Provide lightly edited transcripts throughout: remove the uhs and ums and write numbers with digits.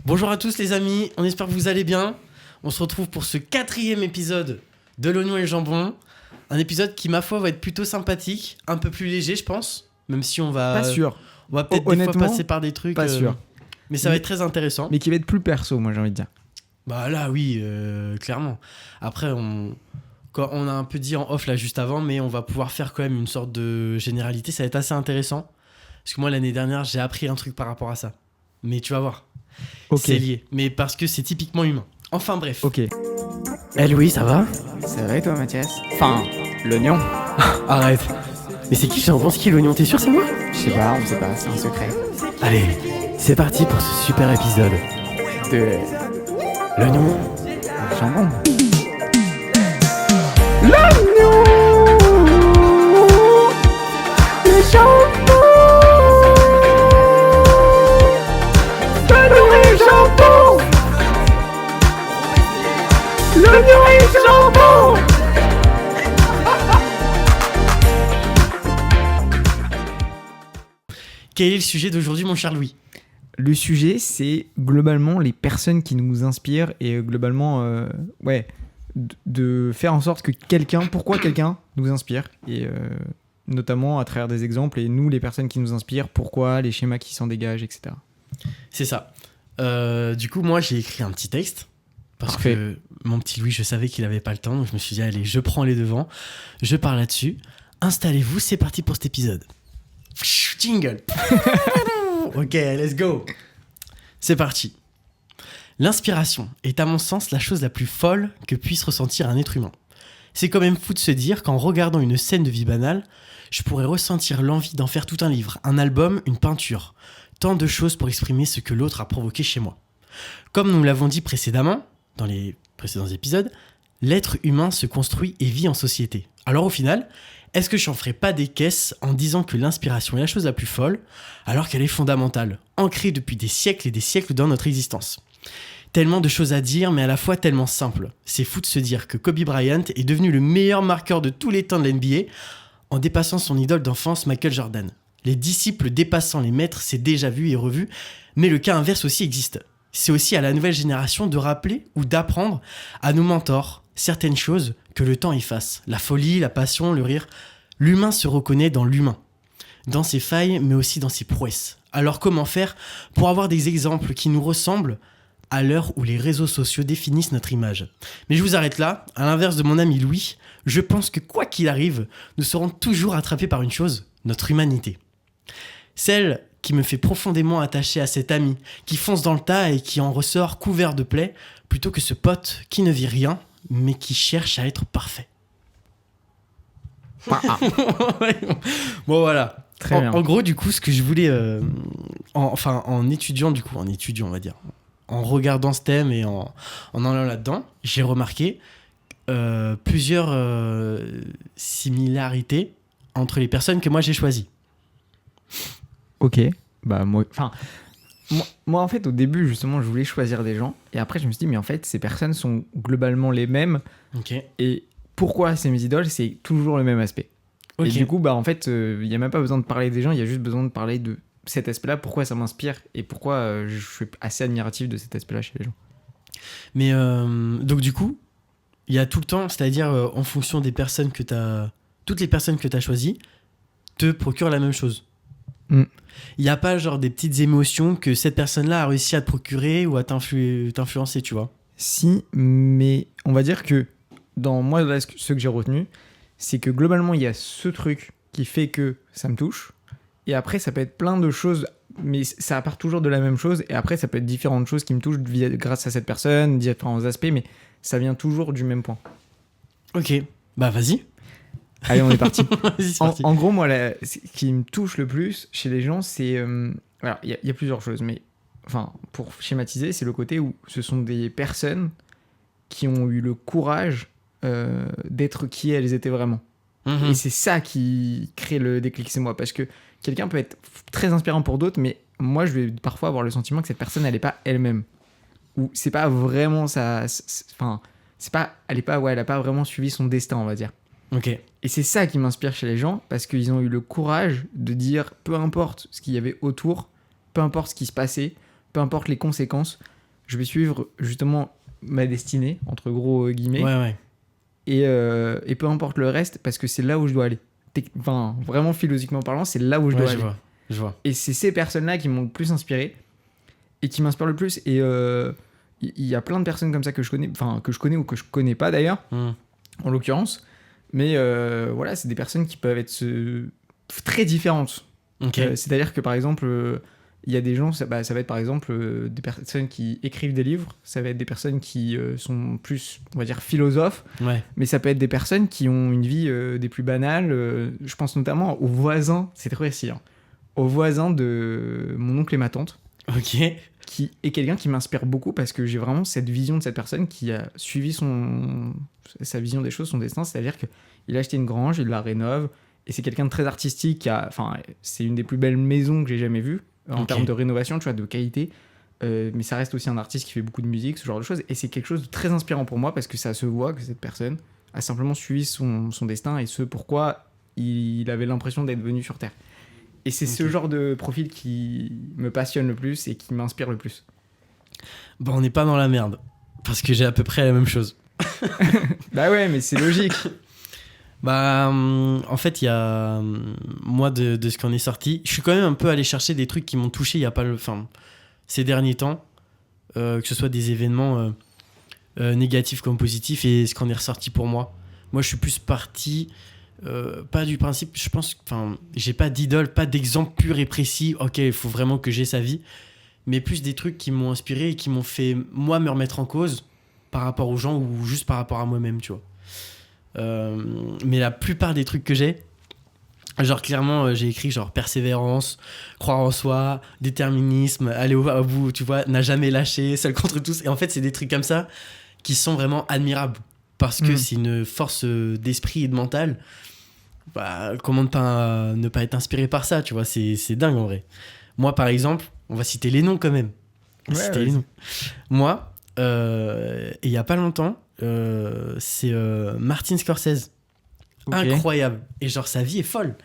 Bonjour à tous les amis, on espère que vous allez bien. On se retrouve pour ce 4e épisode de l'oignon et le jambon. Un épisode qui, ma foi, va être plutôt sympathique, un peu plus léger, je pense. Même si on va... Pas sûr. On va peut-être des fois passer par des trucs... Pas sûr. Mais ça va être très intéressant. Mais qui va être plus perso, moi j'ai envie de dire. Bah là, oui, clairement. Après, quand on a un peu dit en off là juste avant, mais on va pouvoir faire quand même une sorte de généralité. Ça va être assez intéressant. Parce que moi, l'année dernière, j'ai appris un truc par rapport à ça. Mais tu vas voir. Ok. C'est lié. Mais parce que c'est typiquement humain. Enfin bref. Ok. Eh Louis, ça va? Ça va et toi, Mathias? Enfin, l'oignon. Arrête. Mais c'est qui? J'en pense qui l'oignon? T'es sûr c'est moi? Je sais pas, on sait pas, c'est un secret. Allez, c'est parti pour ce super épisode De l'oignon. jambon. Quel est le sujet d'aujourd'hui, mon cher Louis? Le sujet, c'est globalement les personnes qui nous inspirent et globalement, de faire en sorte que pourquoi quelqu'un nous inspire et notamment à travers des exemples et nous, les personnes qui nous inspirent, pourquoi, les schémas qui s'en dégagent, etc. C'est ça. Du coup, moi, j'ai écrit un petit texte. Parce Parfait. que mon petit Louis, je savais qu'il avait pas le temps. Donc, je me suis dit, allez, je prends les devants. Je parle là-dessus. Installez-vous, c'est parti pour cet épisode. Jingle. Ok, let's go. C'est parti. L'inspiration est à mon sens la chose la plus folle que puisse ressentir un être humain. C'est quand même fou de se dire qu'en regardant une scène de vie banale, je pourrais ressentir l'envie d'en faire tout un livre, un album, une peinture. Tant de choses pour exprimer ce que l'autre a provoqué chez moi. Comme nous l'avons dit précédemment, dans les précédents épisodes, l'être humain se construit et vit en société. Alors au final, est-ce que je n'en ferai pas des caisses en disant que l'inspiration est la chose la plus folle, alors qu'elle est fondamentale, ancrée depuis des siècles et des siècles dans notre existence? Tellement de choses à dire, mais à la fois tellement simples. C'est fou de se dire que Kobe Bryant est devenu le meilleur marqueur de tous les temps de l'NBA en dépassant son idole d'enfance Michael Jordan. Les disciples dépassant les maîtres, c'est déjà vu et revu, mais le cas inverse aussi existe. C'est aussi à la nouvelle génération de rappeler ou d'apprendre à nos mentors certaines choses que le temps efface. La folie, la passion, le rire. L'humain se reconnaît dans l'humain, dans ses failles, mais aussi dans ses prouesses. Alors comment faire pour avoir des exemples qui nous ressemblent à l'heure où les réseaux sociaux définissent notre image? Mais je vous arrête là. À l'inverse de mon ami Louis, je pense que quoi qu'il arrive, nous serons toujours attrapés par une chose, notre humanité. Celle qui me fait profondément attacher à cet ami, qui fonce dans le tas et qui en ressort couvert de plaies, plutôt que ce pote qui ne vit rien, mais qui cherche à être parfait. Bon voilà. Très bien. En gros, du coup, ce que je voulais, en étudiant, on va dire, en regardant ce thème et en allant là-dedans, j'ai remarqué plusieurs similarités entre les personnes que moi j'ai choisies. Ok. Bah moi en fait au début justement je voulais choisir des gens et après je me suis dit mais en fait ces personnes sont globalement les mêmes Ok. et pourquoi c'est mes idoles, c'est toujours le même aspect. Ok. Et du coup bah en fait il y a même pas besoin de parler des gens, il y a juste besoin de parler de cet aspect-là, pourquoi ça m'inspire et pourquoi je suis assez admiratif de cet aspect-là chez les gens. Mais donc du coup, il y a tout le temps, c'est-à-dire en fonction des personnes que t'as, toutes les personnes que t'as choisies te procurent la même chose. Mm. Il n'y a pas genre des petites émotions que cette personne-là a réussi à te procurer ou à t'influencer, tu vois. Si, mais on va dire que dans moi là, ce que j'ai retenu, c'est que globalement il y a ce truc qui fait que ça me touche et après ça peut être plein de choses mais ça part toujours de la même chose et après ça peut être différentes choses qui me touchent grâce à cette personne, différents aspects, mais ça vient toujours du même point. Ok, bah vas-y. Allez, on est parti. Vas-y, c'est parti. En gros, moi, ce qui me touche le plus chez les gens, c'est... alors, il y a plusieurs choses, mais enfin, pour schématiser, c'est le côté où ce sont des personnes qui ont eu le courage d'être qui elles étaient vraiment. Mhm. Et c'est ça qui crée le déclic, c'est moi. Parce que quelqu'un peut être très inspirant pour d'autres, mais moi, je vais parfois avoir le sentiment que cette personne, elle n'est pas elle-même. Ou c'est pas vraiment ça... Enfin, c'est pas... Elle a pas vraiment suivi son destin, on va dire. Ok. Et c'est ça qui m'inspire chez les gens, parce qu'ils ont eu le courage de dire, peu importe ce qu'il y avait autour, peu importe ce qui se passait, peu importe les conséquences, je vais suivre justement ma destinée, entre gros guillemets, Ouais. et peu importe le reste, parce que c'est là où je dois aller. Enfin, vraiment philosophiquement parlant, c'est là où je Ouais, dois je aller. vois. Je vois. Et c'est ces personnes-là qui m'ont le plus inspiré et qui m'inspirent le plus. Et il y a plein de personnes comme ça que je connais, enfin que je connais ou que je connais pas d'ailleurs, en l'occurrence. Mais voilà, c'est des personnes qui peuvent être très différentes. Ok. C'est-à-dire que par exemple, il y a des gens, ça va être par exemple des personnes qui écrivent des livres, ça va être des personnes qui sont plus, on va dire, philosophes, Ouais. mais ça peut être des personnes qui ont une vie des plus banales. Je pense notamment aux voisins, c'est très précis, hein, aux voisins de mon oncle et ma tante, Ok. qui est quelqu'un qui m'inspire beaucoup parce que j'ai vraiment cette vision de cette personne qui a suivi sa vision des choses, son destin, c'est-à-dire qu'il a acheté une grange, il la rénove, et c'est quelqu'un de très artistique, enfin, c'est une des plus belles maisons que j'ai jamais vues, en Ok. termes de rénovation, tu vois, de qualité, mais ça reste aussi un artiste qui fait beaucoup de musique, ce genre de choses, et c'est quelque chose de très inspirant pour moi parce que ça se voit que cette personne a simplement suivi son destin et ce pourquoi il avait l'impression d'être venu sur Terre. Et c'est ce Ok. genre de profil qui me passionne le plus et qui m'inspire le plus. Bon, on n'est pas dans la merde. Parce que j'ai à peu près la même chose. Bah ouais, mais c'est logique. Bah, en fait, il y a. Moi, de ce qu'on est sorti, je suis quand même un peu allé chercher des trucs qui m'ont touché il y a pas le. Enfin, ces derniers temps. Que ce soit des événements négatifs comme positifs et ce qu'on est ressorti pour moi. Moi, je suis plus parti. Pas du principe, je pense. Enfin, j'ai pas d'idole, pas d'exemple pur et précis. Ok, il faut vraiment que j'ai sa vie. Mais plus des trucs qui m'ont inspiré et qui m'ont fait, moi, me remettre en cause par rapport aux gens ou juste par rapport à moi-même, tu vois. Mais la plupart des trucs que j'ai, genre clairement, j'ai écrit genre persévérance, croire en soi, déterminisme, aller au bout, tu vois, n'a jamais lâché, seul contre tous. Et en fait, c'est des trucs comme ça qui sont vraiment admirables parce que c'est une force d'esprit et de mental. Bah, comment ne pas être inspiré par ça, tu vois, c'est dingue en vrai. Moi, par exemple, on va citer les noms quand même. On va citer les noms. Moi, et il y a pas longtemps, c'est Martin Scorsese. Okay. Incroyable. Et genre, sa vie est folle.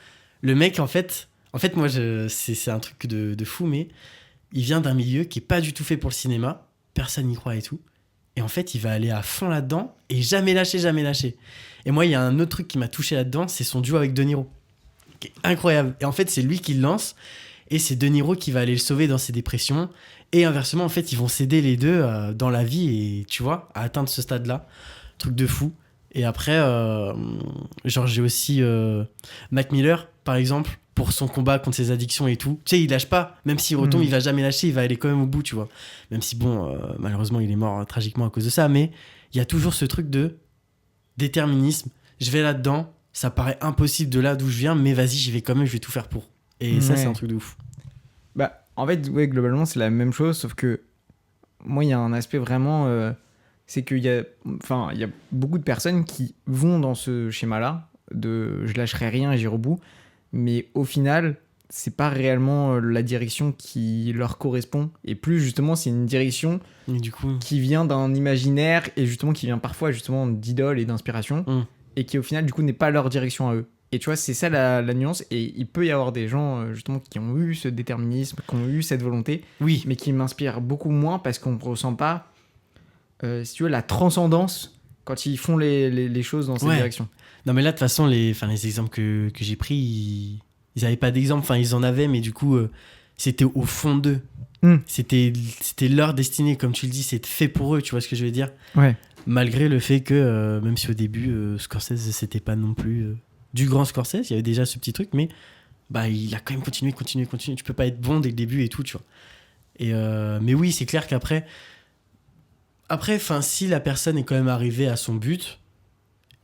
Le mec, en fait moi, c'est un truc de fou, mais il vient d'un milieu qui est pas du tout fait pour le cinéma. Personne n'y croit et tout. Et en fait, il va aller à fond là-dedans et jamais lâcher, jamais lâcher. Et moi, il y a un autre truc qui m'a touché là-dedans, c'est son duo avec De Niro. Qui est incroyable. Et en fait, c'est lui qui le lance. Et c'est De Niro qui va aller le sauver dans ses dépressions. Et inversement, en fait, ils vont s'aider les deux dans la vie et, tu vois, à atteindre ce stade-là. Truc de fou. Et après, genre, j'ai aussi Mac Miller, par exemple, pour son combat contre ses addictions et tout. Tu sais, il lâche pas. Même s'il retombe, il va jamais lâcher. Il va aller quand même au bout, tu vois. Même si, bon, malheureusement, il est mort tragiquement à cause de ça. Mais il y a toujours ce truc de déterminisme. Je vais là-dedans. Ça paraît impossible de là d'où je viens, mais vas-y, j'y vais quand même. Je vais tout faire pour. Et ça, c'est un truc de ouf. Bah, en fait, ouais, globalement, c'est la même chose, sauf que moi, il y a un aspect vraiment... c'est qu'il y a beaucoup de personnes qui vont dans ce schéma-là, de je lâcherai rien et j'irai au bout, mais au final, c'est pas réellement la direction qui leur correspond, et plus justement, c'est une direction du coup... qui vient d'un imaginaire, et justement qui vient parfois justement d'idoles et d'inspiration, et qui au final, du coup, n'est pas leur direction à eux. Et tu vois, c'est ça la nuance, et il peut y avoir des gens justement qui ont eu ce déterminisme, qui ont eu cette volonté, oui, mais qui m'inspirent beaucoup moins parce qu'on ne ressent pas si tu veux, la transcendance quand ils font les choses dans cette direction. Non, mais là, de toute façon, les exemples que j'ai pris, ils n'avaient pas d'exemple. Enfin, ils en avaient, mais du coup, c'était au fond d'eux. C'était leur destinée, comme tu le dis, c'est fait pour eux, tu vois ce que je veux dire ? Ouais. Malgré le fait que, même si au début, Scorsese, c'était pas non plus du grand Scorsese, il y avait déjà ce petit truc, mais bah, il a quand même continué. Tu peux pas être bon dès le début et tout, tu vois. Et, mais oui, c'est clair qu'après... Après, si la personne est quand même arrivée à son but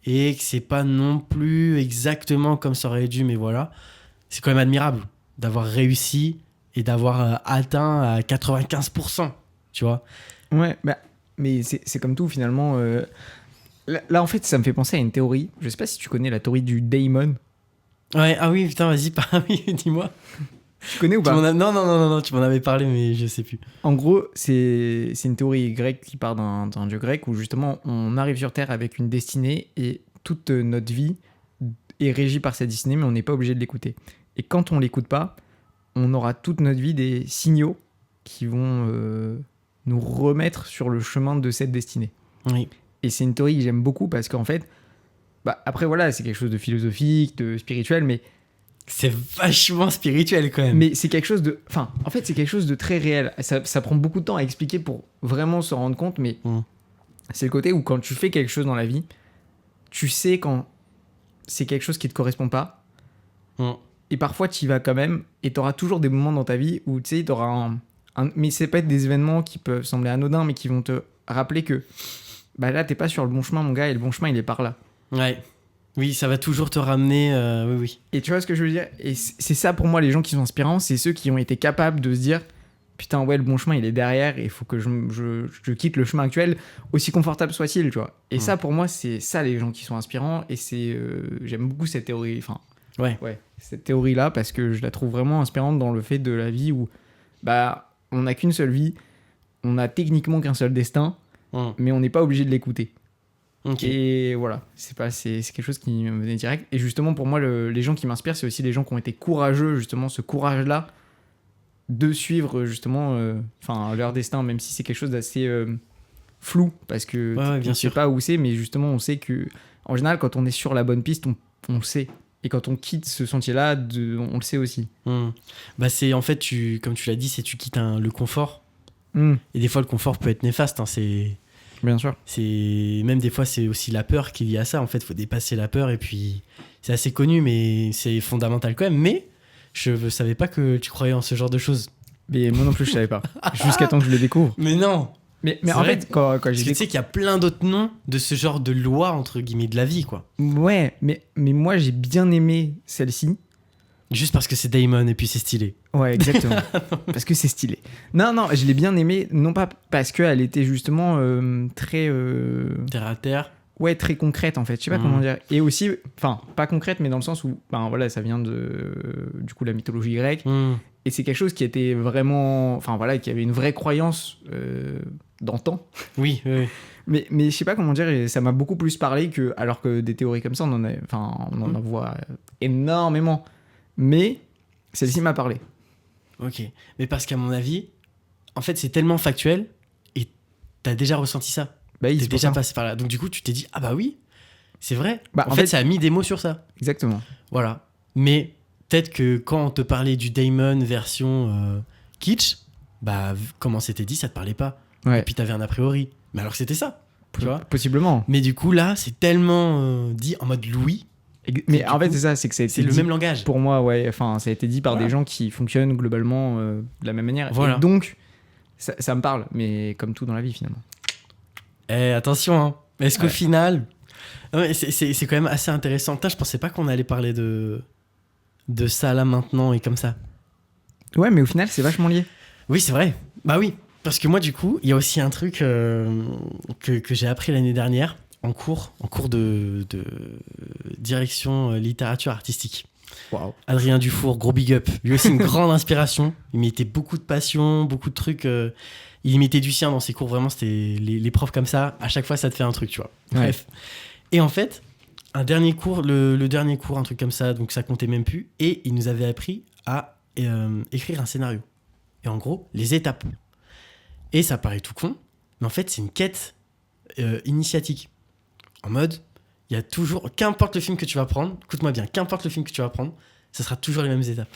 et que c'est pas non plus exactement comme ça aurait dû, mais voilà, c'est quand même admirable d'avoir réussi et d'avoir atteint à 95%, tu vois. Ouais, bah, mais c'est comme tout finalement. Là, en fait, ça me fait penser à une théorie. Je sais pas si tu connais la théorie du daemon. Ouais, ah oui, putain, vas-y, oui, dis-moi. Tu connais ou pas ? Non, tu m'en avais parlé, mais je sais plus. En gros, c'est une théorie grecque qui part d'un dieu grec où justement on arrive sur Terre avec une destinée et toute notre vie est régie par cette destinée, mais on n'est pas obligé de l'écouter. Et quand on l'écoute pas, on aura toute notre vie des signaux qui vont nous remettre sur le chemin de cette destinée. Oui. Et c'est une théorie que j'aime beaucoup parce qu'en fait, après voilà, c'est quelque chose de philosophique, de spirituel, mais C'est vachement spirituel quand même. Mais c'est quelque chose de... Enfin, en fait, c'est quelque chose de très réel. Ça prend beaucoup de temps à expliquer pour vraiment se rendre compte, mais c'est le côté où quand tu fais quelque chose dans la vie, tu sais quand c'est quelque chose qui te correspond pas. Et parfois, tu y vas quand même, et tu auras toujours des moments dans ta vie où, tu sais, tu auras mais c'est pas être des événements qui peuvent sembler anodins, mais qui vont te rappeler que là, t'es pas sur le bon chemin, mon gars, et le bon chemin, il est par là. Ouais. Oui, ça va toujours te ramener... oui. Et tu vois ce que je veux dire ? Et c'est ça pour moi, les gens qui sont inspirants, c'est ceux qui ont été capables de se dire putain, ouais, le bon chemin, il est derrière et il faut que je quitte le chemin actuel, aussi confortable soit-il, tu vois. Et ça, pour moi, c'est ça les gens qui sont inspirants et c'est... j'aime beaucoup cette théorie, enfin... Ouais, cette théorie-là, parce que je la trouve vraiment inspirante dans le fait de la vie où on n'a qu'une seule vie, on n'a techniquement qu'un seul destin, mais on n'est pas obligé de l'écouter. Okay. Et voilà, c'est quelque chose qui me venait direct. Et justement, pour moi, les gens qui m'inspirent, c'est aussi les gens qui ont été courageux, justement, ce courage-là de suivre justement leur destin, même si c'est quelque chose d'assez flou, parce que on ne sait pas où c'est, mais justement, on sait que, en général, quand on est sur la bonne piste, on le sait. Et quand on quitte ce sentier-là, on le sait aussi. C'est en fait, comme tu l'as dit, c'est tu quittes le confort. Et des fois, le confort peut être néfaste. Bien sûr. Même des fois, c'est aussi la peur qui est liée à ça. En fait, il faut dépasser la peur. Et puis, c'est assez connu, mais c'est fondamental quand même. Mais je ne savais pas que tu croyais en ce genre de choses. Mais moi non plus, je ne savais pas. Jusqu'à temps que je le découvre. Mais non. Mais en fait, quand j'ai... Tu sais qu'il y a plein d'autres noms de ce genre de loi, entre guillemets, de la vie, quoi. Ouais, mais moi, j'ai bien aimé celle-ci. Juste parce que c'est Damon et puis c'est stylé. Ouais, exactement. Parce que c'est stylé. Non, je l'ai bien aimé, non pas parce qu'elle était justement très... Terre à terre. Ouais, très concrète en fait. Je sais pas comment dire. Et aussi, enfin, pas concrète, mais dans le sens où, voilà, ça vient du coup, la mythologie grecque. Et c'est quelque chose qui était vraiment... Enfin, voilà, qui avait une vraie croyance d'antan. Oui. Mais je sais pas comment dire, et ça m'a beaucoup plus parlé que... Alors que des théories comme ça, on en voit énormément. Mais celle-ci m'a parlé. Ok. Mais parce qu'à mon avis, en fait, c'est tellement factuel et t'as déjà ressenti ça. T'es déjà passé par là. Donc du coup, tu t'es dit, ah bah oui, c'est vrai. En fait, ça a mis des mots sur ça. Exactement. Voilà. Mais peut-être que quand on te parlait du Damon version kitsch, comment c'était dit, ça te parlait pas. Ouais. Et puis t'avais un a priori. Mais alors que c'était ça. Tu vois ? Possiblement. Mais du coup, là, c'est tellement dit en mode Louis. Mais en fait, c'est ça, c'est que c'est le même langage. Pour moi, ouais, enfin, ça a été dit par des gens qui fonctionnent globalement de la même manière. Voilà. Et donc, ça me parle, mais comme tout dans la vie, finalement. Attention, hein. Est-ce qu'au final... c'est quand même assez intéressant. Putain, je pensais pas qu'on allait parler de ça là maintenant et comme ça. Ouais, mais au final, c'est vachement lié. Oui, c'est vrai. Bah oui. Parce que moi, du coup, il y a aussi un truc que j'ai appris l'année dernière en cours de direction littérature artistique. Wow. Adrien Dufour, gros big up. Lui aussi, une grande inspiration. Il mettait beaucoup de passion, beaucoup de trucs. Il y mettait du sien dans ses cours. Vraiment, c'était les profs comme ça. À chaque fois, ça te fait un truc, tu vois. Ouais. Bref. Et en fait, un dernier cours, le dernier cours, un truc comme ça, donc ça comptait même plus. Et il nous avait appris à écrire un scénario. Et en gros, les étapes. Et ça paraît tout con, mais en fait, c'est une quête initiatique. En mode, il y a toujours, qu'importe le film que tu vas prendre, écoute-moi bien, qu'importe le film que tu vas prendre, ça sera toujours les mêmes étapes.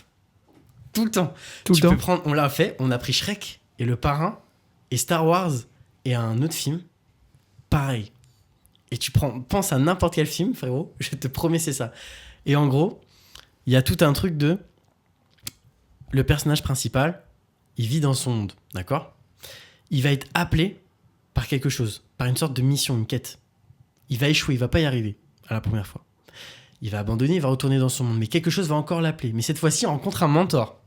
Tout le temps. Tu peux prendre, on l'a fait, on a pris Shrek et Le Parrain et Star Wars et un autre film, pareil. Et tu pense à n'importe quel film, frérot, je te promets, c'est ça. Et en gros, il y a tout un truc de, le personnage principal, il vit dans son monde, d'accord ? Il va être appelé par quelque chose, par une sorte de mission, une quête. Il va échouer, il va pas y arriver à la première fois. Il va abandonner, il va retourner dans son monde. Mais quelque chose va encore l'appeler. Mais cette fois-ci, il rencontre un mentor.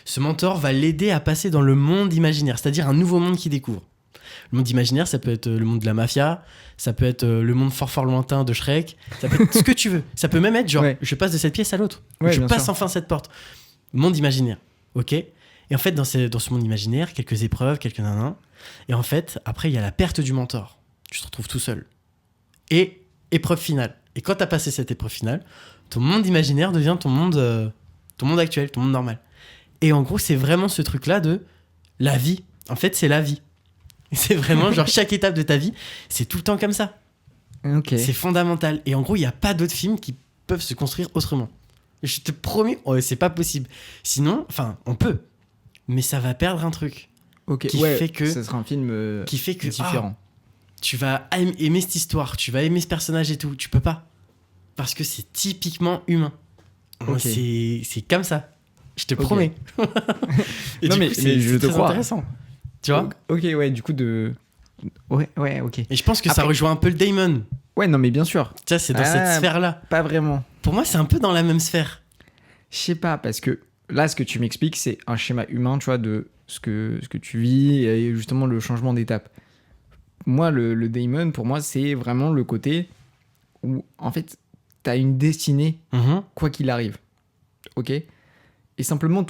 Ce mentor va l'aider à passer dans le monde imaginaire, c'est-à-dire un nouveau monde qu'il découvre. Le monde imaginaire, ça peut être le monde de la mafia, ça peut être le monde fort fort lointain de Shrek, ça peut être ce que tu veux. Ça peut même être genre, je passe de cette pièce à l'autre. Je passe enfin cette porte. Monde imaginaire, ok ? Et en fait, dans ce monde imaginaire, quelques épreuves, quelques nanans. Et en fait, après, il y a la perte du mentor. Tu te retrouves tout seul. Et épreuve finale. Et quand tu as passé cette épreuve finale, ton monde imaginaire devient ton monde actuel, ton monde normal. Et en gros, c'est vraiment ce truc-là de la vie. En fait, c'est la vie. C'est vraiment genre chaque étape de ta vie, c'est tout le temps comme ça. Ok. C'est fondamental. Et en gros, il n'y a pas d'autres films qui peuvent se construire autrement. Je te promets, c'est pas possible. Sinon, enfin, on peut. Mais ça va perdre un truc. Ok. Qui Ouais, fait que- ça sera un film Qui fait que différent. tu vas aimer cette histoire, tu vas aimer ce personnage et tout. Tu peux pas. Parce que c'est typiquement humain. Ok. C'est comme ça. Je te Ok. promets. Et Non, du mais- coup, mais je c'est te très crois. intéressant. Tu vois. Ok, ouais, du coup, de. Ouais, ok. Et je pense que ça Après- rejoint un peu le Damon. Ouais, non, mais bien sûr. Tu vois, c'est dans Ah. cette sphère-là. Pas vraiment. Pour moi, c'est un peu dans la même sphère. Je sais pas, parce que là, ce que tu m'expliques, c'est un schéma humain, tu vois, de ce que tu vis et justement le changement d'étape. Moi, le Daemon, pour moi, c'est vraiment le côté où, en fait, t'as une destinée, Mhm. quoi qu'il arrive. Ok. Et simplement,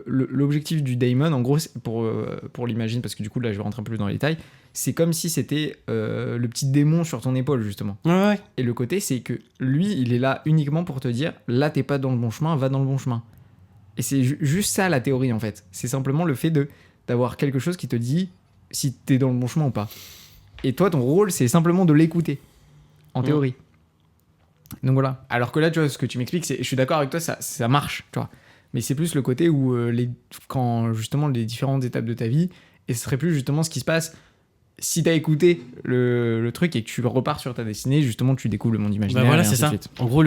l'objectif du Daemon, en gros, c'est pour l'imaginer, parce que du coup, là, je vais rentrer un peu plus dans les détails, c'est comme si c'était le petit démon sur ton épaule, justement. Ouais. Et le côté, c'est que lui, il est là uniquement pour te dire, là, t'es pas dans le bon chemin, va dans le bon chemin. Et c'est juste ça, la théorie, en fait. C'est simplement le fait d'avoir quelque chose qui te dit si t'es dans le bon chemin ou pas. Et toi, ton rôle, c'est simplement de l'écouter, en théorie. Donc voilà. Alors que là, tu vois, ce que tu m'expliques, je suis d'accord avec toi, ça marche, tu vois. Mais c'est plus le côté où, quand justement les différentes étapes de ta vie, et ce serait plus justement ce qui se passe si t'as écouté le truc et que tu repars sur ta destinée, justement, tu découvres le monde imaginaire. Bah voilà, et c'est ainsi ça. de suite. En gros,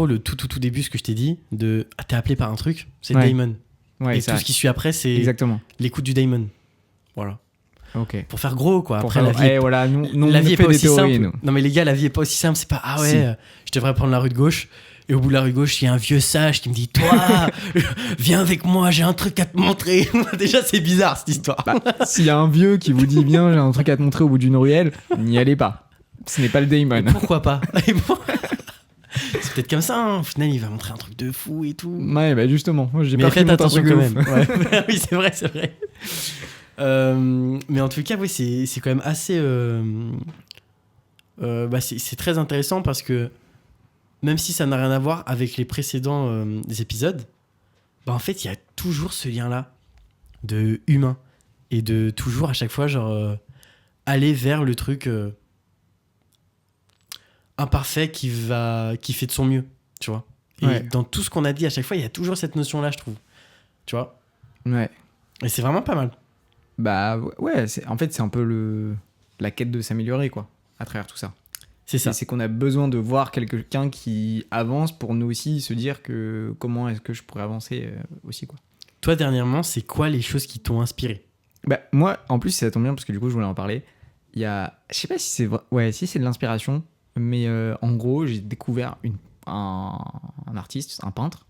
le tout début, ce que je t'ai dit, t'es appelé par un truc, c'est Ouais. Damon. Ouais, Et ça, tout ce qui suit après, c'est exactement. l'écoute du Daemon. Voilà. Ok. Pour faire gros, quoi. Pour Après, faire- la vie est voilà, nous, la on vie est fait pas des aussi théories, simple. nous. Non mais les gars, la vie est pas aussi simple. C'est pas je devrais prendre la rue de gauche. Et au bout de la rue de gauche, il y a un vieux sage qui me dit toi, viens avec moi, j'ai un truc à te montrer. Déjà, c'est bizarre cette histoire. Bah, s'il y a un vieux qui vous dit bien, j'ai un truc à te montrer au bout d'une ruelle, n'y allez pas. Ce n'est pas le Daemon. Pourquoi pas? Et bon, c'est peut-être comme ça. Hein. Au final, il va montrer un truc de fou et tout. Ouais, bah justement, moi j'ai Mais pas faites attention quand même. ouf. Ouais. Oui, c'est vrai, c'est vrai. Mais en tout cas, oui, c'est quand même assez. C'est très intéressant parce que même si ça n'a rien à voir avec les précédents épisodes, bah en fait, il y a toujours ce lien-là de humain et de toujours à chaque fois genre aller vers le truc imparfait qui fait de son mieux, tu vois. Et Ouais. dans tout ce qu'on a dit à chaque fois, il y a toujours cette notion-là, je trouve. Tu vois. Ouais. Et c'est vraiment pas mal. Bah ouais, en fait, c'est un peu la quête de s'améliorer, quoi, à travers tout ça. C'est ça. C'est qu'on a besoin de voir quelqu'un qui avance pour nous aussi se dire que comment est-ce que je pourrais avancer aussi, quoi. Toi, dernièrement, c'est quoi les choses qui t'ont inspiré? Bah moi, en plus, ça tombe bien parce que du coup, je voulais en parler. Il y a, je sais pas si c'est vrai, ouais, si c'est de l'inspiration, mais en gros, j'ai découvert un artiste, un peintre,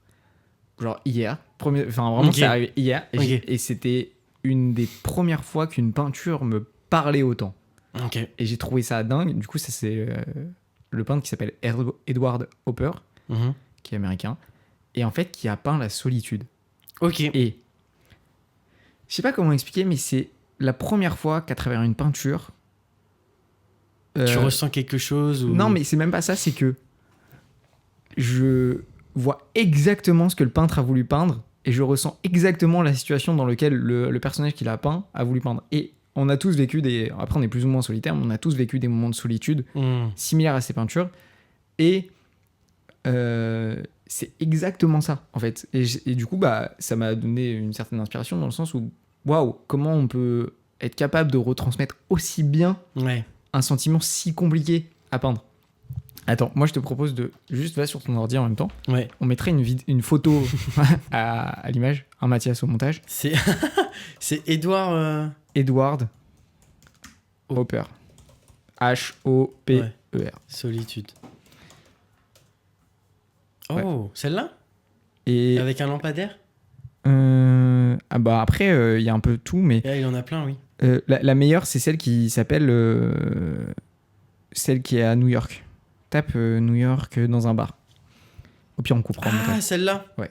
genre hier, enfin vraiment, Ok. c'est arrivé hier, et, Ok. et c'était une des premières fois qu'une peinture me parlait autant. Ok. Et j'ai trouvé ça dingue. Du coup, ça c'est le peintre qui s'appelle Edward Hopper, Mhm. qui est américain, et en fait qui a peint la solitude. Ok. Et je sais pas comment expliquer, mais c'est la première fois qu'à travers une peinture, Tu ressens quelque chose ou... non, mais c'est même pas ça, c'est que je vois exactement ce que le peintre a voulu peindre et je ressens exactement la situation dans laquelle le personnage qu'il a peint a voulu peindre. Et on a tous vécu après on est plus ou moins solitaire, mais on a tous vécu des moments de solitude Hmm. similaires à ces peintures. Et c'est exactement ça, en fait. Et du coup, bah, ça m'a donné une certaine inspiration dans le sens où, waouh, comment on peut être capable de retransmettre aussi bien Ouais. un sentiment si compliqué à peindre. Attends, moi je te propose de juste va sur ton ordi en même temps. Ouais. On mettrait une photo à l'image, un Mathias au montage. C'est c'est Edouard. Edward Hopper. H-O-P-E-R. Solitude. Oh, celle-là? Et Avec un lampadaire? ah bah après, il y a un peu tout, mais Et là, il en a plein, oui. la meilleure, c'est celle qui s'appelle celle qui est à New York. Tape New York dans un bar. Au pire, on coupera. en Ah, montage. celle-là? Ouais.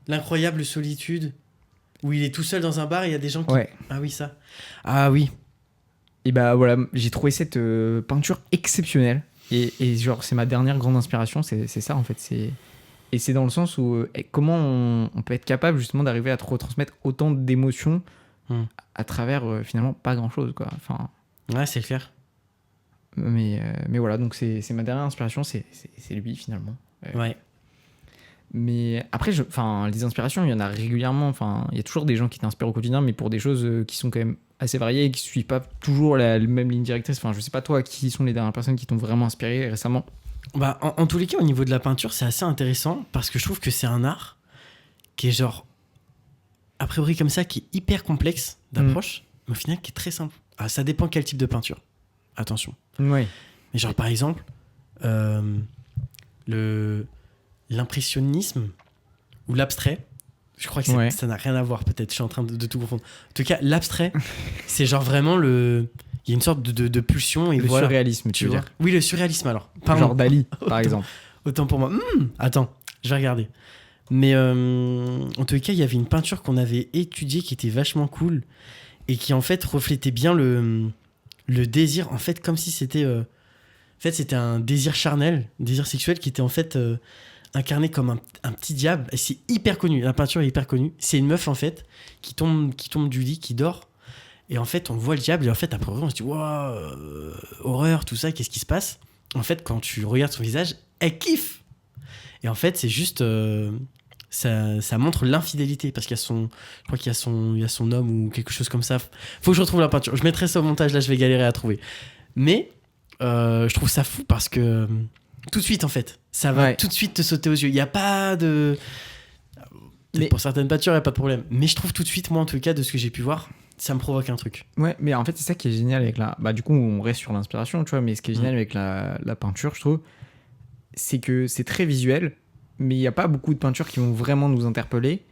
L'incroyable solitude. Où il est tout seul dans un bar et il y a des gens qui... Ouais. Ah oui, ça. Ah oui. Et bah voilà, j'ai trouvé cette peinture exceptionnelle. Et genre, c'est ma dernière grande inspiration, c'est ça en fait. Et c'est dans le sens où comment on peut être capable justement d'arriver à te retransmettre autant d'émotions à travers finalement pas grand chose, quoi. Enfin, Ouais, c'est clair. mais voilà, donc c'est ma dernière inspiration, c'est lui finalement. Ouais. Mais après, les inspirations, il y en a régulièrement. Enfin, il y a toujours des gens qui t'inspirent au quotidien, mais pour des choses qui sont quand même assez variées et qui suivent pas toujours la même ligne directrice. Enfin, je sais pas toi, qui sont les dernières personnes qui t'ont vraiment inspiré récemment? Bah, en tous les cas, au niveau de la peinture, c'est assez intéressant parce que je trouve que c'est un art qui est genre, a priori comme ça, qui est hyper complexe d'approche, mais au final qui est très simple. Ah, ça dépend quel type de peinture. Attention. Ouais. Mais genre, par exemple, l'impressionnisme ou l'abstrait, je crois que ça n'a rien à voir, peut-être. Je suis en train de tout confondre. En tout cas, l'abstrait, c'est genre vraiment le. Il y a une sorte de pulsion. Et le surréalisme, tu veux dire? Oui, le surréalisme alors. Pardon. Genre Dali, par exemple. Autant pour moi. Attends, je vais regarder. Mais en tout cas, il y avait une peinture qu'on avait étudiée qui était vachement cool et qui en fait reflétait bien le désir, en fait, comme si c'était. En fait, c'était un désir charnel, un désir sexuel qui était en fait incarné comme un petit diable. Et c'est hyper connu, la peinture est hyper connue. C'est une meuf en fait qui tombe du lit, qui dort. Et en fait, on voit le diable et en fait, après, on se dit waouh, horreur, tout ça, qu'est-ce qui se passe? En fait, quand tu regardes son visage, elle kiffe. Et en fait, c'est juste. Ça montre l'infidélité parce qu'il y a je crois qu'il y a son homme ou quelque chose comme ça. Faut que je retrouve la peinture. Je mettrai ça au montage, là, je vais galérer à trouver. Mais je trouve ça fou parce que tout de suite, en fait, ça va tout de suite te sauter aux yeux. Il n'y a pas de. Pour certaines peintures, il n'y a pas de problème. Mais je trouve tout de suite, moi, en tout cas, de ce que j'ai pu voir, ça me provoque un truc. Ouais, mais en fait, c'est ça qui est génial avec la. Bah, du coup, on reste sur l'inspiration, tu vois, mais ce qui est génial avec la peinture, je trouve, c'est que c'est très visuel, mais il n'y a pas beaucoup de peintures qui vont vraiment nous interpeller.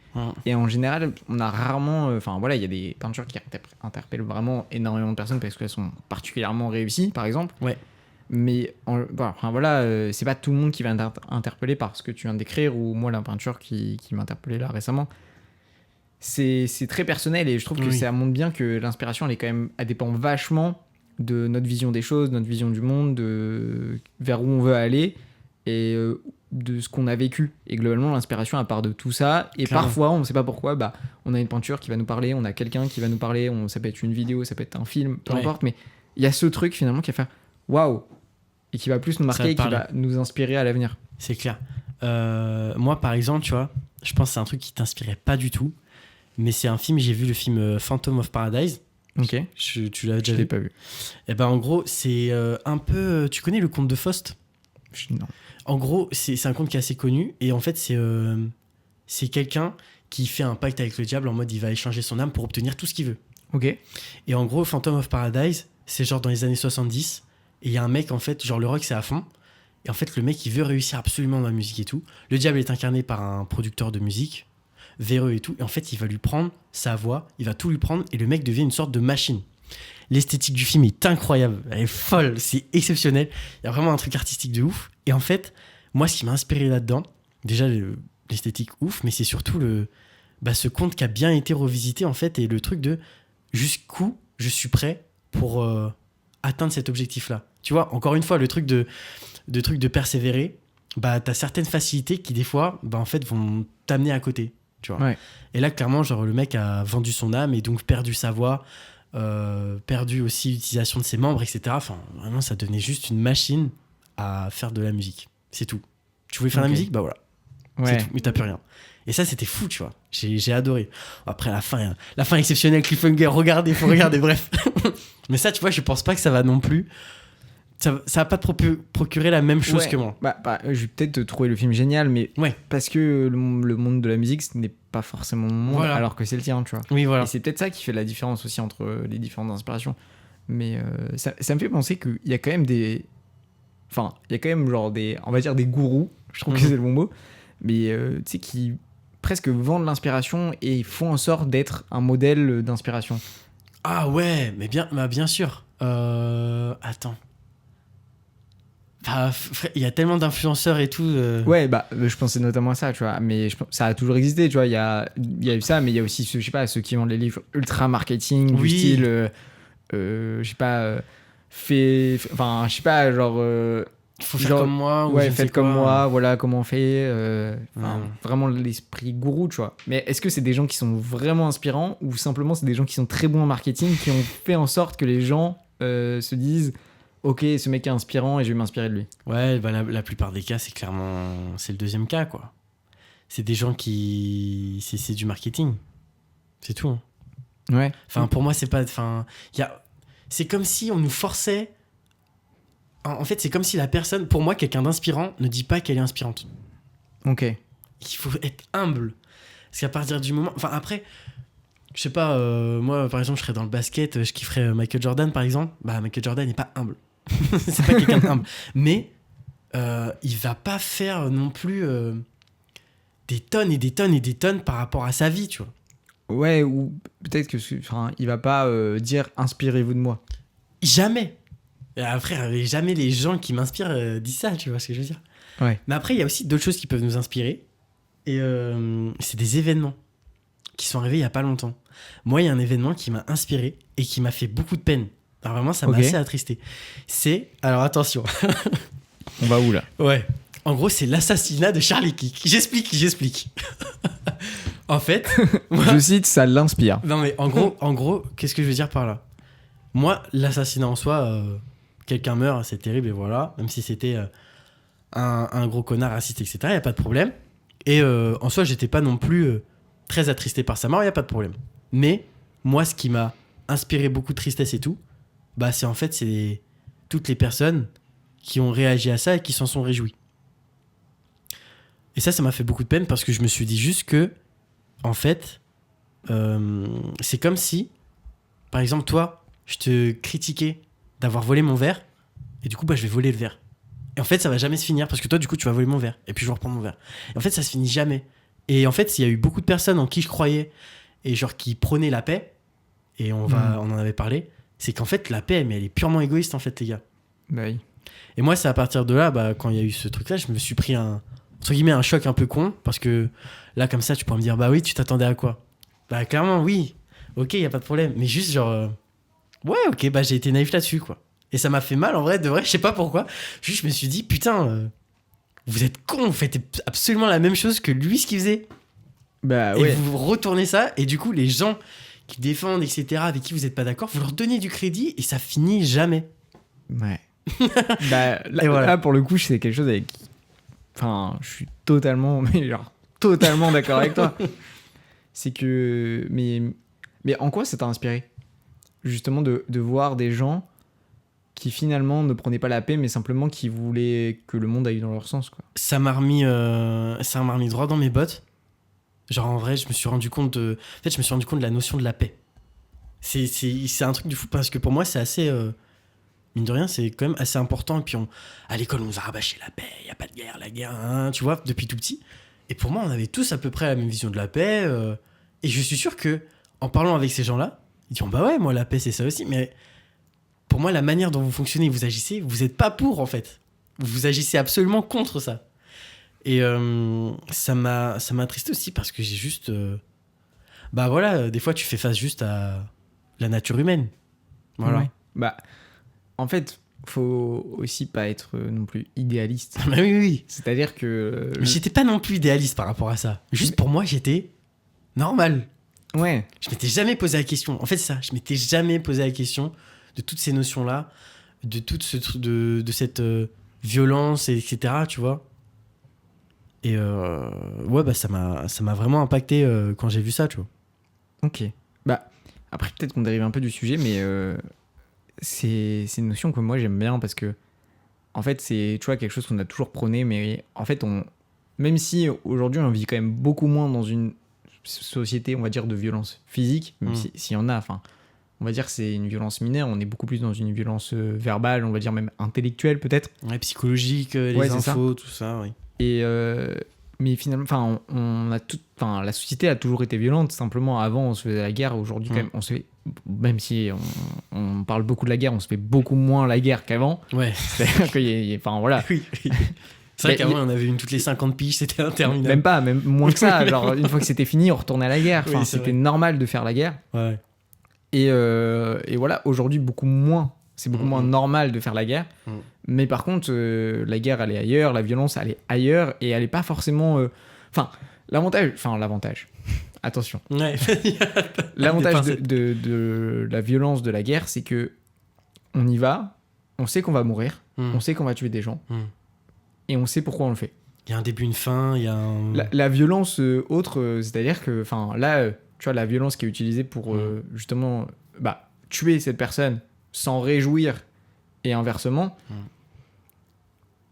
Et en général, on a rarement. Enfin, voilà, il y a des peintures qui interpellent vraiment énormément de personnes parce qu'elles sont particulièrement réussies, par exemple. Ouais. Mais c'est pas tout le monde qui va être interpellé par ce que tu viens de décrire ou moi, la peinture qui m'a interpellé là récemment. C'est très personnel et je trouve que ça montre bien que l'inspiration, elle dépend vachement de notre vision des choses, notre vision du monde, de vers où on veut aller et de ce qu'on a vécu. Et globalement, l'inspiration, elle part de tout ça. Et clairement, parfois, on ne sait pas pourquoi, on a une peinture qui va nous parler, on a quelqu'un qui va nous parler, ça peut être une vidéo, ça peut être un film, peu importe, mais il y a ce truc finalement qui va faire waouh, et qui va plus nous marquer et qui va nous inspirer à l'avenir. C'est clair. Moi, par exemple, tu vois, je pense que c'est un truc qui t'inspirait pas du tout, mais c'est un film, j'ai vu le film Phantom of Paradise. Ok. Tu l'as déjà vu? Je l'ai pas vu. Et ben en gros, c'est un peu. Tu connais le conte de Faust? Non. En gros, c'est un conte qui est assez connu et en fait, c'est quelqu'un qui fait un pacte avec le diable en mode il va échanger son âme pour obtenir tout ce qu'il veut. Ok. Et en gros, Phantom of Paradise, c'est genre dans les années 70 et il y a un mec en fait, genre le rock c'est à fond. Et en fait, le mec il veut réussir absolument dans la musique et tout. Le diable est incarné par un producteur de musique, véreux et tout. Et en fait, il va lui prendre sa voix, il va tout lui prendre et le mec devient une sorte de machine. L'esthétique du film est incroyable, elle est folle, c'est exceptionnel. Il y a vraiment un truc artistique de ouf. Et en fait, moi, ce qui m'a inspiré là-dedans, déjà l'esthétique ouf, mais c'est surtout ce conte qui a bien été revisité en fait et le truc de jusqu'où je suis prêt pour atteindre cet objectif-là. Tu vois, encore une fois, le truc de persévérer, t'as certaines facilités qui des fois, en fait, vont t'amener à côté. Tu vois. Ouais. Et là, clairement, genre le mec a vendu son âme et donc perdu sa voix. Perdu aussi l'utilisation de ses membres, etc. Enfin, vraiment, ça devenait juste une machine à faire de la musique. C'est tout. Tu voulais faire de la musique? Bah voilà. Ouais. C'est tout, mais t'as plus rien. Et ça, c'était fou, tu vois. J'ai adoré. Après, la fin exceptionnelle, cliffhanger, faut regarder, bref. Mais ça, tu vois, je pense pas que ça va non plus. Ça va pas te procurer la même chose que moi. Je vais peut-être trouver le film génial, mais parce que le monde de la musique, ce n'est pas forcément mon monde, alors que c'est le tien, tu vois. Oui, voilà. Et c'est peut-être ça qui fait la différence aussi entre les différentes inspirations. Mais ça me fait penser qu'il y a quand même des... Enfin, il y a quand même genre on va dire des gourous, je trouve que c'est le bon mot, mais tu sais, qui presque vendent l'inspiration et font en sorte d'être un modèle d'inspiration. Ah ouais, mais bien sûr. Attends. Il y a tellement d'influenceurs et tout. Ouais, je pensais notamment à ça, tu vois. Mais ça a toujours existé, tu vois. Il y a eu ça, mais il y a aussi ceux qui vendent les livres ultra marketing, du style, Faut faire Genre, comme moi. Ou je Ouais, ne sais faites comme quoi. moi, voilà comment on fait. Ouais. Vraiment l'esprit gourou, tu vois. Mais est-ce que c'est des gens qui sont vraiment inspirants ou simplement c'est des gens qui sont très bons en marketing qui ont fait en sorte que les gens se disent ok, ce mec est inspirant et je vais m'inspirer de lui. Ouais, bah, la plupart des cas, c'est clairement... C'est le deuxième cas, quoi. C'est des gens qui... C'est du marketing. C'est tout. Hein. Ouais. Enfin, pour moi, c'est pas... Enfin, c'est comme si on nous forçait... En fait, c'est comme si la personne... Pour moi, quelqu'un d'inspirant ne dit pas qu'elle est inspirante. Ok. Il faut être humble. Parce qu'à partir du moment... Enfin, après... Je sais pas, moi, par exemple, je serais dans le basket, je kifferais Michael Jordan, par exemple. Bah, Michael Jordan n'est pas humble. C'est pas quelqu'un d'humble. Mais il va pas faire non plus des tonnes et des tonnes et des tonnes par rapport à sa vie, tu vois. Ouais, ou peut-être que il va pas dire inspirez-vous de moi. Jamais. Frère, jamais les gens qui m'inspirent disent ça, tu vois ce que je veux dire. Ouais. Mais après, il y a aussi d'autres choses qui peuvent nous inspirer. Et c'est des événements qui sont arrivés il y a pas longtemps. Moi, il y a un événement qui m'a inspiré et qui m'a fait beaucoup de peine. Alors vraiment, ça m'a Ok. assez attristé. C'est... Alors attention. On va où là? Ouais. En gros, c'est l'assassinat de Charlie Kirk. J'explique. En fait... moi- Je cite, ça l'inspire. Non mais en gros, qu'est-ce que je veux dire par là? Moi, l'assassinat en soi, quelqu'un meurt, c'est terrible et voilà. Même si c'était un gros connard raciste, etc., il n'y a pas de problème. Et en soi, j'étais pas non plus très attristé par sa mort, il n'y a pas de problème. Mais moi, ce qui m'a inspiré beaucoup de tristesse et tout, bah c'est toutes les personnes qui ont réagi à ça et qui s'en sont réjouies. Et ça m'a fait beaucoup de peine parce que je me suis dit juste que, en fait, c'est comme si, par exemple, toi, je te critiquais d'avoir volé mon verre, et du coup, bah, je vais voler le verre. Et en fait, ça va jamais se finir parce que toi, du coup, tu vas voler mon verre, et puis je vais reprendre mon verre. Et en fait, ça se finit jamais. Et en fait, il y a eu beaucoup de personnes en qui je croyais, et genre qui prônaient la paix, et on en avait parlé, c'est qu'en fait, la paix, mais elle est purement égoïste, en fait, les gars. Bah oui. Et moi, c'est à partir de là, bah, quand il y a eu ce truc-là, je me suis pris entre guillemets, un choc un peu con, parce que là, comme ça, tu pourrais me dire, bah oui, tu t'attendais à quoi? Bah clairement, oui. Ok, y a pas de problème. Mais juste genre, ouais, ok, bah j'ai été naïf là-dessus, quoi. Et ça m'a fait mal, en vrai, de vrai, je sais pas pourquoi. Juste, je me suis dit, putain, vous êtes con, vous faites absolument la même chose que lui, ce qu'il faisait. Bah Et ouais. vous retournez ça, et du coup, les gens qui défendent, etc., avec qui vous êtes pas d'accord, vous leur donnez du crédit, et ça finit jamais. Ouais. Bah, là, Et voilà. là, pour le coup, c'est quelque chose avec. Enfin, je suis totalement, mais genre, totalement d'accord avec toi. C'est que. Mais en quoi ça t'a inspiré? Justement, de voir des gens qui finalement ne prenaient pas la paix, mais simplement qui voulaient que le monde aille dans leur sens, quoi. Ça m'a remis droit dans mes bottes. Genre, en vrai, je me suis rendu compte de la notion de la paix. C'est un truc du fou, parce que pour moi, c'est assez... mine de rien, c'est quand même assez important. Et puis, à l'école, on nous a rabâché la paix, il n'y a pas de guerre, la guerre, hein, tu vois, depuis tout petit. Et pour moi, on avait tous à peu près la même vision de la paix. Et je suis sûr que, en parlant avec ces gens-là, ils diront, bah ouais, moi, la paix, c'est ça aussi. Mais pour moi, la manière dont vous fonctionnez, vous agissez, vous n'êtes pas pour, en fait. Vous agissez absolument contre ça. Et ça m'a attristé aussi, parce que j'ai juste... bah voilà, des fois, tu fais face juste à la nature humaine. Voilà. Ouais. Bah, en fait, faut aussi pas être non plus idéaliste. Bah oui, oui. C'est-à-dire que. Mais j'étais pas non plus idéaliste par rapport à ça. Juste pour moi, j'étais normal. Ouais. Je m'étais jamais posé la question. En fait, c'est ça. Je m'étais jamais posé la question de toutes ces notions-là, de toute de cette violence, etc. Tu vois. Et ouais, bah ça m'a vraiment impacté quand j'ai vu ça, tu vois. Ok. Bah, après, peut-être qu'on dérive un peu du sujet, mais c'est une notion que moi j'aime bien parce que, en fait, c'est, tu vois, quelque chose qu'on a toujours prôné, mais en fait, même si aujourd'hui on vit quand même beaucoup moins dans une société, on va dire, de violence physique, même s'il y en a, enfin, on va dire que c'est une violence mineure, on est beaucoup plus dans une violence verbale, on va dire même intellectuelle peut-être. Ouais, psychologique, les Ouais, c'est infos, tout ça, oui. Et mais finalement, enfin, on a tout, enfin, la société a toujours été violente. Simplement, avant, on se faisait la guerre. Aujourd'hui, quand même, on se fait, même si on parle beaucoup de la guerre, on se fait beaucoup moins la guerre qu'avant. Ouais. C'est-à-dire enfin voilà. Oui. C'est vrai qu'avant, on avait une toutes les 50 piges, c'était interminable. Même pas, même moins que ça. Genre, une fois que c'était fini, on retournait à la guerre. Enfin, Oui, c'est c'était vrai. normal de faire la guerre. Ouais. Et voilà, aujourd'hui, beaucoup moins. C'est beaucoup moins normal de faire la guerre. Mais par contre, la guerre, elle est ailleurs, la violence, elle est ailleurs, et elle est pas forcément... L'avantage... Attention. Ouais. L'avantage de la violence de la guerre, c'est que on y va, on sait qu'on va mourir, on sait qu'on va tuer des gens, et on sait pourquoi on le fait. Il y a un début, une fin, il y a un... La violence autre, c'est-à-dire que, là, tu vois, la violence qui est utilisée pour, justement, tuer cette personne, s'en réjouir, et inversement,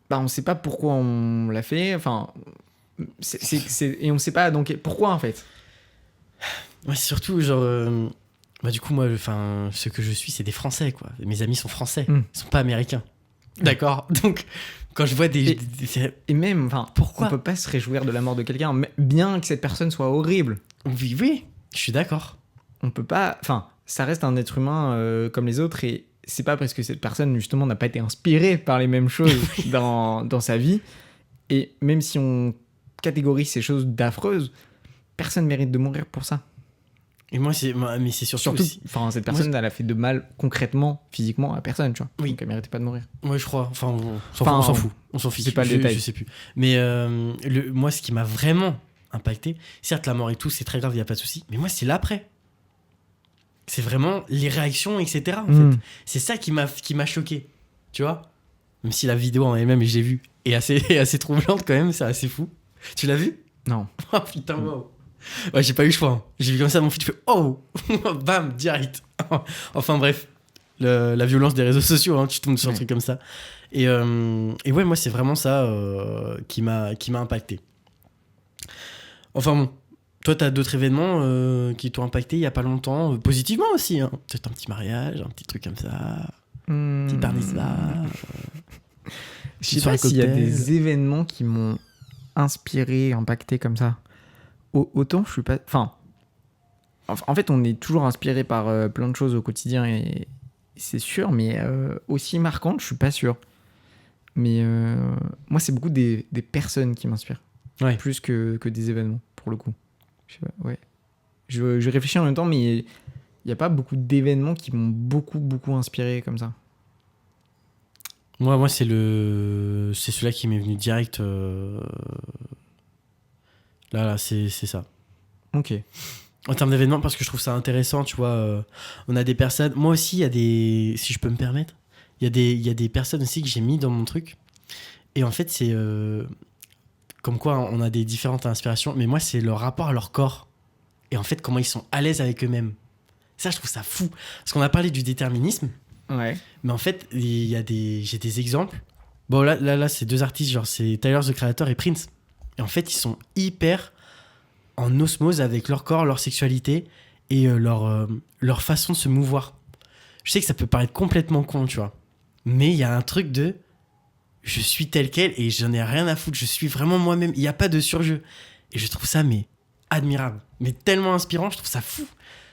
on sait pas pourquoi on l'a fait, et on sait pas, donc, pourquoi, en fait. Ouais, surtout, genre... du coup, moi, ce que je suis, c'est des Français, quoi. Mes amis sont français, ils sont pas américains. D'accord. Donc, quand je vois Et même, pourquoi on peut pas se réjouir de la mort de quelqu'un, bien que cette personne soit horrible. Oui, je suis d'accord. On peut pas... ça reste un être humain comme les autres, et c'est pas parce que cette personne, justement, n'a pas été inspirée par les mêmes choses dans sa vie, et même si on catégorise ces choses d'affreuses, personne mérite de mourir pour ça. Et moi, mais c'est surtout aussi... cette personne, elle a fait de mal concrètement, physiquement à personne, tu vois. Oui. Donc elle méritait pas de mourir. Ouais, je crois. On s'en fout. On s'en fiche. C'est pas le détail. Je sais plus. Mais moi, ce qui m'a vraiment impacté, certes, la mort et tout, c'est très grave, il n'y a pas de souci. Mais moi, c'est l'après. C'est vraiment les réactions, etc. En fait. C'est ça qui m'a choqué. Tu vois? Même si la vidéo en elle-même, et je l'ai vue, est assez troublante quand même, c'est assez fou. Tu l'as vu? Non. Oh putain, wow. Ouais, j'ai pas eu le choix. Hein. J'ai vu comme ça mon feed, je fais oh bam, direct. Enfin bref, la violence des réseaux sociaux, hein, tu tombes sur un truc comme ça. Et ouais, moi c'est vraiment ça qui m'a impacté. Enfin bon, toi t'as d'autres événements qui t'ont impacté il y a pas longtemps, positivement aussi. Hein. Peut-être un petit mariage, un petit truc comme ça, petit bar mitzvah. Je sais pas s'il y a des événements qui m'ont inspiré, impacté comme ça. Autant je suis pas... en fait, on est toujours inspiré par plein de choses au quotidien, et c'est sûr, mais aussi marquante, je suis pas sûr. Mais moi, c'est beaucoup des personnes qui m'inspirent. Ouais. Plus que des événements, pour le coup. Je sais pas, ouais. Je réfléchis en même temps, mais il n'y a pas beaucoup d'événements qui m'ont beaucoup inspiré comme ça. Moi, c'est celui-là qui m'est venu direct... Là, c'est ça. Ok. En termes d'événements, parce que je trouve ça intéressant, tu vois. On a des personnes... Moi aussi, il y a des... Si je peux me permettre, il y a des personnes aussi que j'ai mis dans mon truc. Et en fait, c'est... Comme quoi, on a des différentes inspirations. Mais moi, c'est leur rapport à leur corps. Et en fait, comment ils sont à l'aise avec eux-mêmes. Ça, je trouve ça fou. Parce qu'on a parlé du déterminisme. Ouais. Mais en fait, j'ai des exemples. Bon, là, c'est deux artistes, genre c'est Tyler, the Creator et Prince. Et en fait, ils sont hyper en osmose avec leur corps, leur sexualité et leur façon de se mouvoir. Je sais que ça peut paraître complètement con, tu vois. Mais il y a un truc de... Je suis tel quel et j'en ai rien à foutre. Je suis vraiment moi-même. Il n'y a pas de surjeu. Et je trouve ça, mais admirable. Mais tellement inspirant, je trouve ça fou.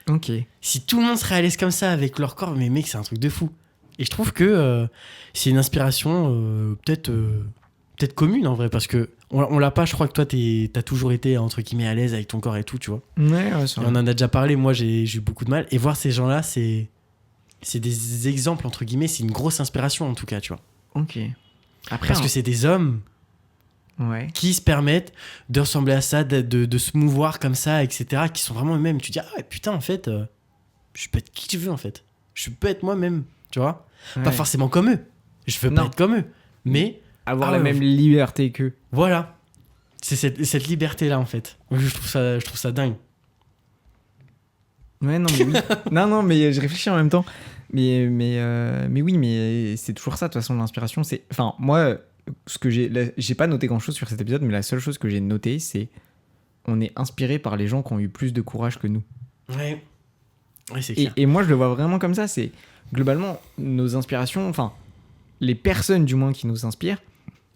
Ok. Si tout le monde serait à l'aise comme ça avec leur corps, mais mec, c'est un truc de fou. Et je trouve que c'est une inspiration peut-être commune en vrai, parce que on l'a pas. Je crois que toi, t'as toujours été entre guillemets à l'aise avec ton corps et tout, tu vois. Ouais, et on en a déjà parlé. Moi, j'ai eu beaucoup de mal. Et voir ces gens-là, c'est des exemples entre guillemets. C'est une grosse inspiration en tout cas, tu vois. Ok. Après, parce que c'est des hommes. Ouais. Qui se permettent de ressembler à ça, de se mouvoir comme ça, etc. Qui sont vraiment eux-mêmes. Tu te dis, ah ouais, putain, en fait, je peux être qui tu veux, en fait. Je peux être moi-même, tu vois. Ouais. Pas forcément comme eux. Je veux pas être comme eux. Mais avoir la même liberté qu'eux. Voilà. C'est cette liberté-là, en fait. Je trouve ça dingue. Ouais, non, mais oui. non, mais je réfléchis en même temps. Mais oui, mais c'est toujours ça, de toute façon, l'inspiration. C'est... Enfin, moi... Ce que j'ai pas noté grand chose sur cet épisode, mais la seule chose que j'ai notée, c'est on est inspiré par les gens qui ont eu plus de courage que nous. Ouais, c'est clair. Et moi je le vois vraiment comme ça, c'est globalement nos inspirations, enfin les personnes du moins qui nous inspirent,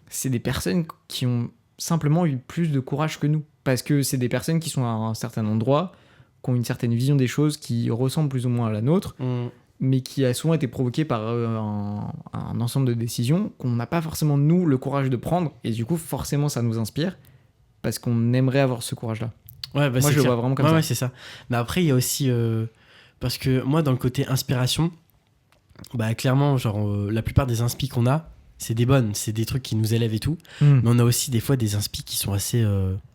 c'est des personnes qui ont simplement eu plus de courage que nous, parce que c'est des personnes qui sont à un certain endroit, qui ont une certaine vision des choses, qui ressemble plus ou moins à la nôtre. Mais qui a souvent été provoqué par un ensemble de décisions qu'on n'a pas forcément, nous, le courage de prendre. Et du coup, forcément, ça nous inspire parce qu'on aimerait avoir ce courage-là. Ouais, moi, je le vois vraiment comme ça. Ouais, c'est ça. Mais après, il y a aussi... parce que moi, dans le côté inspiration, Bah clairement, genre la plupart des inspi qu'on a, c'est des bonnes, c'est des trucs qui nous élèvent et tout. Hmm. Mais on a aussi des fois des inspi qui sont assez...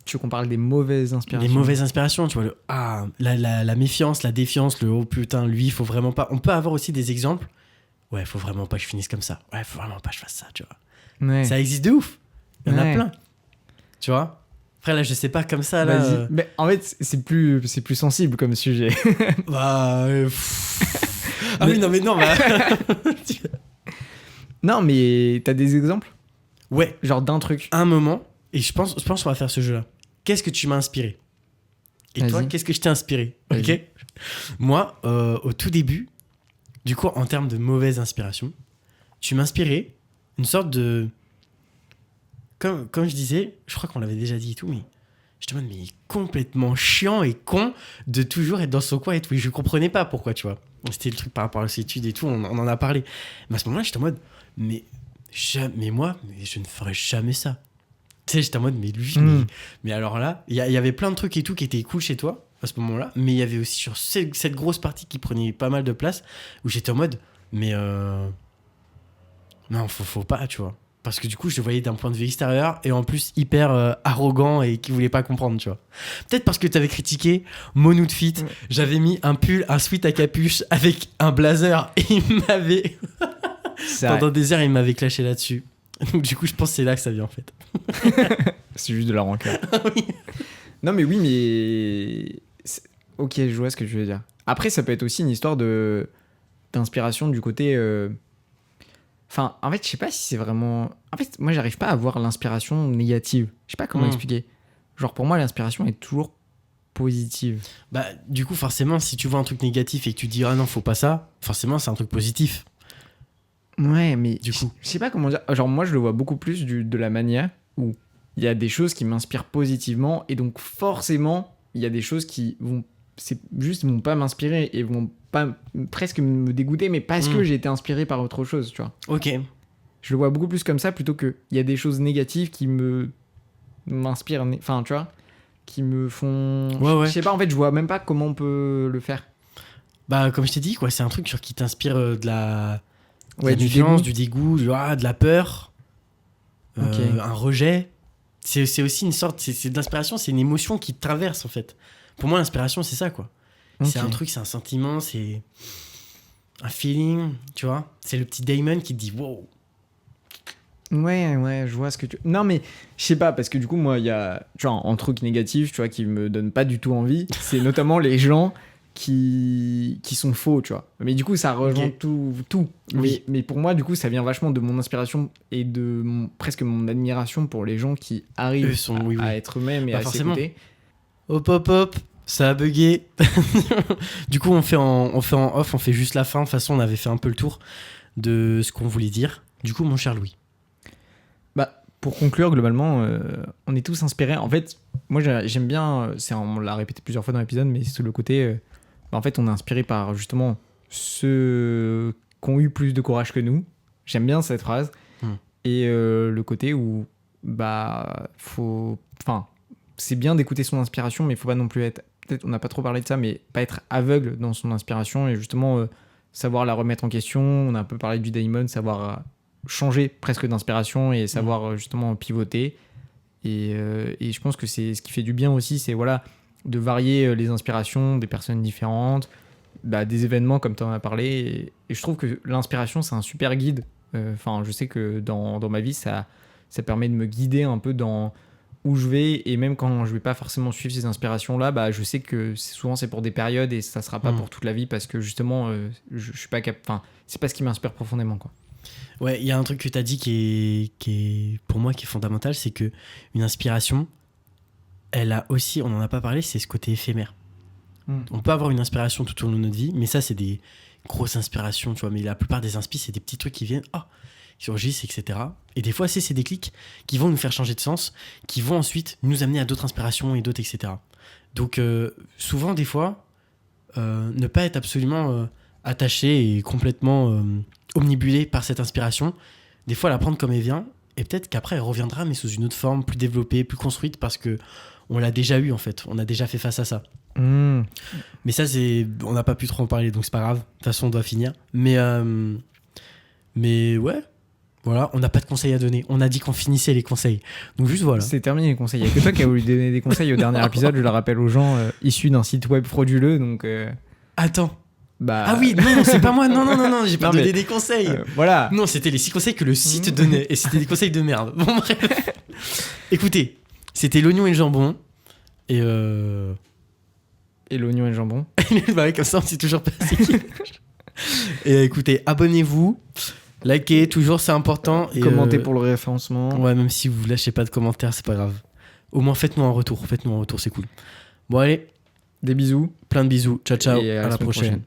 Tu veux qu'on parle des mauvaises inspirations? des mauvaises inspirations, tu vois. La méfiance, la défiance, le oh putain, lui, il faut vraiment pas... On peut avoir aussi des exemples. Ouais, faut vraiment pas que je finisse comme ça. Ouais, faut vraiment pas que je fasse ça, tu vois. Ouais. Ça existe de ouf. Il y en a Ouais. plein. Tu vois. Après, là, je sais pas comme ça, là... Vas-y. Mais en fait, c'est plus sensible comme sujet. Bah... Ah oui, non, mais non, bah... Non, mais t'as des exemples? Ouais, Genre d'un truc. un moment, et je pense qu'on va faire ce jeu-là. Qu'est-ce que tu m'as inspiré? Et toi, Vas-y. qu'est-ce que je t'ai inspiré? Ok. Vas-y. Moi, au tout début, du coup, en termes de mauvaise inspiration, tu m'inspirais une sorte de... Comme je disais, je crois qu'on l'avait déjà dit et tout, mais je te demande, mais il est complètement chiant et con de toujours être dans son coin et tout. Et je comprenais pas pourquoi, tu vois. C'était le truc par rapport à ses études et tout, on en a parlé. Mais à ce moment-là, j'étais en mode, mais moi, mais je ne ferais jamais ça. Tu sais, j'étais en mode, mais lui, mais alors là, il y avait plein de trucs et tout qui étaient cool chez toi à ce moment-là, mais il y avait aussi sur cette grosse partie qui prenait pas mal de place où j'étais en mode, mais non, faut pas, tu vois. Parce que du coup, je le voyais d'un point de vue extérieur et en plus hyper arrogant et qui voulait pas comprendre, tu vois. Peut-être parce que t'avais critiqué mon outfit, j'avais mis un pull, un sweat à capuche avec un blazer et il m'avait. Pendant des heures, il m'avait clashé là-dessus. Donc, du coup, je pense que c'est là que ça vient en fait. C'est juste de la rancœur. Oui. Non, mais oui, mais. Ok, je vois ce que tu veux dire. Après, ça peut être aussi une histoire d'inspiration du côté. Enfin, en fait, je sais pas si c'est vraiment. En fait, moi, j'arrive pas à voir l'inspiration négative. Je sais pas comment expliquer. Genre, pour moi, l'inspiration est toujours positive. Bah, du coup, forcément, si tu vois un truc négatif et que tu dis ah non, faut pas ça, forcément, c'est un truc positif. Ouais, mais Du coup. je sais pas comment dire. Genre, moi, je le vois beaucoup plus de la manière où il y a des choses qui m'inspirent positivement et donc, forcément, il y a des choses qui vont. C'est juste, vont pas m'inspirer et vont pas presque me dégoûter, mais parce que j'ai été inspiré par autre chose, tu vois. Ok. Je le vois beaucoup plus comme ça plutôt que il y a des choses négatives qui m'inspirent, enfin, tu vois, qui me font. Ouais. Je sais pas, en fait, je vois même pas comment on peut le faire. Bah, comme je t'ai dit, quoi, c'est un truc sur qui t'inspire de la Du méfiance, dégoût. du dégoût, de la peur, Ok. un rejet. C'est aussi une sorte, c'est de l'inspiration, c'est une émotion qui te traverse en fait. Pour moi, l'inspiration, c'est ça, quoi. C'est Ok. un truc, c'est un sentiment, c'est un feeling, tu vois. C'est le petit Damon qui te dit wow. Ouais, je vois ce que tu. Non, mais je sais pas, parce que du coup, moi, il y a, tu vois, un truc négatif, tu vois, qui me donne pas du tout envie, c'est notamment les gens qui sont faux, tu vois. Mais du coup, ça rejoint Ok. tout. Oui. Mais pour moi, du coup, ça vient vachement de mon inspiration et de presque mon admiration pour les gens qui arrivent Eux sont, oui. à être eux-mêmes et Bah, à forcément. s'écouter. Hop, ça a bugué. Du coup, on fait en off, on fait juste la fin. De toute façon, on avait fait un peu le tour de ce qu'on voulait dire. Du coup, mon cher Louis. Bah, pour conclure, globalement, on est tous inspirés. En fait, moi, j'aime bien, on l'a répété plusieurs fois dans l'épisode, mais c'est le côté, en fait, on est inspiré par justement ceux qui ont eu plus de courage que nous. J'aime bien cette phrase. Et le côté où, bah, c'est bien d'écouter son inspiration, mais il faut pas non plus être, peut-être on n'a pas trop parlé de ça, mais pas être aveugle dans son inspiration et justement savoir la remettre en question. On a un peu parlé du Daemon, savoir changer presque d'inspiration et savoir justement pivoter. Et je pense que c'est ce qui fait du bien aussi, c'est voilà, de varier les inspirations des personnes différentes, des événements comme tu en as parlé. Et je trouve que l'inspiration, c'est un super guide. Enfin, je sais que dans ma vie, ça permet de me guider un peu dans où je vais, et même quand je vais pas forcément suivre ces inspirations-là, je sais que souvent c'est pour des périodes et ça sera pas pour toute la vie parce que justement, je suis pas c'est pas ce qui m'inspire profondément, quoi. Ouais, il y a un truc que tu as dit qui est pour moi qui est fondamental, c'est que une inspiration, elle a aussi, on en a pas parlé, c'est ce côté éphémère. On peut avoir une inspiration tout au long de notre vie, mais ça c'est des grosses inspirations, tu vois, mais la plupart des inspi, c'est des petits trucs qui viennent, qui surgissent, etc. Et des fois, c'est des clics qui vont nous faire changer de sens, qui vont ensuite nous amener à d'autres inspirations et d'autres, etc. Donc, souvent, des fois, ne pas être absolument attaché et complètement omnibulé par cette inspiration, des fois, la prendre comme elle vient, et peut-être qu'après, elle reviendra, mais sous une autre forme, plus développée, plus construite, parce que on l'a déjà eu, en fait. On a déjà fait face à ça. Mmh. Mais ça, on n'a pas pu trop en parler, donc c'est pas grave. De toute façon, on doit finir. Mais ouais, voilà, on n'a pas de conseils à donner. On a dit qu'on finissait les conseils. Donc juste voilà. C'est terminé les conseils. Il n'y a que toi qui as voulu donner des conseils au dernier épisode, je le rappelle aux gens, issus d'un site web frauduleux. Donc, Attends. bah... Ah oui, non, c'est pas moi. Non, j'ai pas Non, donné mais, des conseils. voilà. Non, c'était les 6 conseils que le site donnait. Et c'était des conseils de merde. Bon, bref. Écoutez, c'était l'oignon et le jambon. Et Et l'oignon et le jambon. bah ouais, comme ça, on sait toujours pas c'est qui. Et écoutez, abonnez-vous. Likez, toujours, c'est important. Et Commentez pour le référencement. Ouais, même si vous lâchez pas de commentaires, c'est pas grave. Au moins, faites-nous un retour. C'est cool. Bon, allez, Des bisous. plein de bisous. Ciao, ciao. Et à la semaine prochaine.